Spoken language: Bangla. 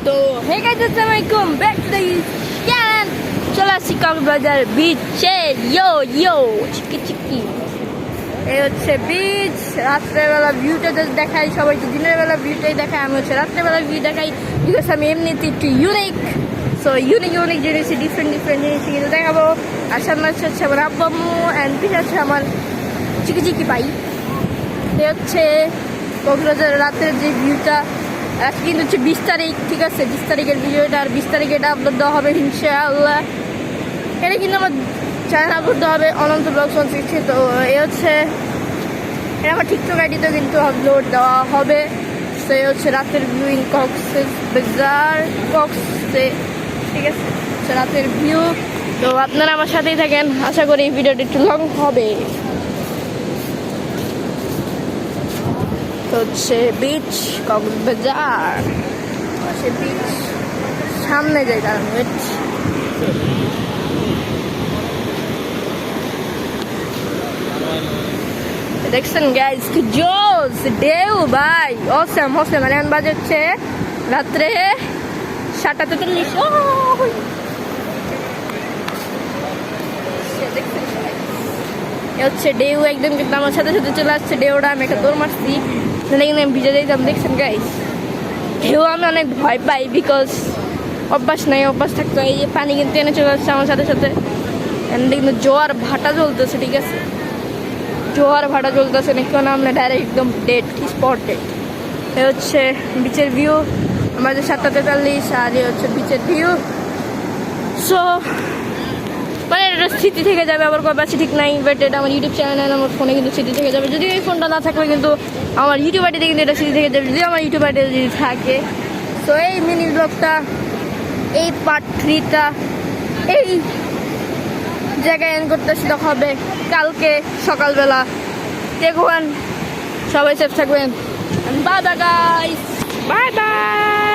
তো হে গাইস, আসসালামু আলাইকুম, ব্যাক টু দ্য চ্যানেল। চলে আসছি কক্সবাজার বিচে। ইয়ো চিকি চিকি, এই হচ্ছে বিচ। রাত্রেবেলা ভিউটা জাস্ট দেখাই, সবাইকে দিনের বেলা ভিউটাই দেখাই, আমি হচ্ছে রাত্রেবেলা ভিউ দেখাই, বিকজ আমি এমনিতে একটু ইউনিক। সো ইউনিক জিনিস, ডিফারেন্ট জিনিস কিন্তু দেখাবো। আর সামনে হচ্ছে আমার আব্বু আম্মু, অ্যান্ড পিছনে হচ্ছে আমার চিকি চিকি পাই। এই হচ্ছে কক্সবাজার রাতের যে ভিউটা। আজকে কিন্তু হচ্ছে 20 তারিখ, ঠিক আছে? 20 তারিখের ভিডিওটা, আর 20 তারিখে এটা আপলোড দেওয়া হবে ইনশাআল্লাহ। এটা কিন্তু আমার চ্যানেল আপলোড দেওয়া হবে, অনন্ত ব্লগস 160। তো এ হচ্ছে এটা আমার টিকটক আইডিতেও কিন্তু আপলোড দেওয়া হবে। তো এই হচ্ছে রাতের ভিউ ইন কক্সবাজার, ঠিক আছে? রাতের ভিউ। তো আপনারা আমার সাথেই থাকেন, আশা করি এই ভিডিওটা একটু লং হবে। হচ্ছে বিচ কক্সবাজার, সে বিচ সামনে যাই, কারণ দেখছেন গাইস কি জোস ঢেউ ভাই, অসম মানে এখন বাজে হচ্ছে রাত্রে 7:43। হচ্ছে ঢেউ একদম কিন্তু আমার সাথে সাথে চলে আসছে ঢেউটা। আমি একটা দৌড় মারছি, আমি ভিজে যাইতাম। দেখছেন গাইস, ঢেউ আমি অনেক ভয় পাই, বিকজ অভ্যাস নাই। অভ্যাস থাকতো, এই যে পানি কিন্তু এনে চলে আসছে আমার সাথে সাথে। কিন্তু জোয়ার ভাটা চলতেছে, ঠিক আছে? জোয়ার ভাটা চলতেছে নাকি আমরা ডাইরেক্ট একদম ডেড স্পটে। এ হচ্ছে বিচের ভিউ, আমাদের 7:43, আর এ হচ্ছে বিচের ভিউ। সো মানে এটা স্মৃতি থেকে যাবে, আবার কবে আছে ঠিক নাই, বাট এটা আমার ইউটিউব চ্যানেল, আমার ফোনে কিন্তু স্মৃতি থেকে যাবে। যদি এই ফোনটা না থাকলে কিন্তু আমার ইউটিউব আইডিতে কিন্তু এটা স্মৃতি থেকে যাবে, যদি আমার ইউটিউব আইডিতে যদি থাকে। সো এই মিনি ব্লগটা, এই পার্ট 3টা এই জায়গায় এন্ড করতেছি। দেখা হবে কালকে সকালবেলা। দেখুন, সবাই সেফ থাকবেন। Bye bye guys, bye bye.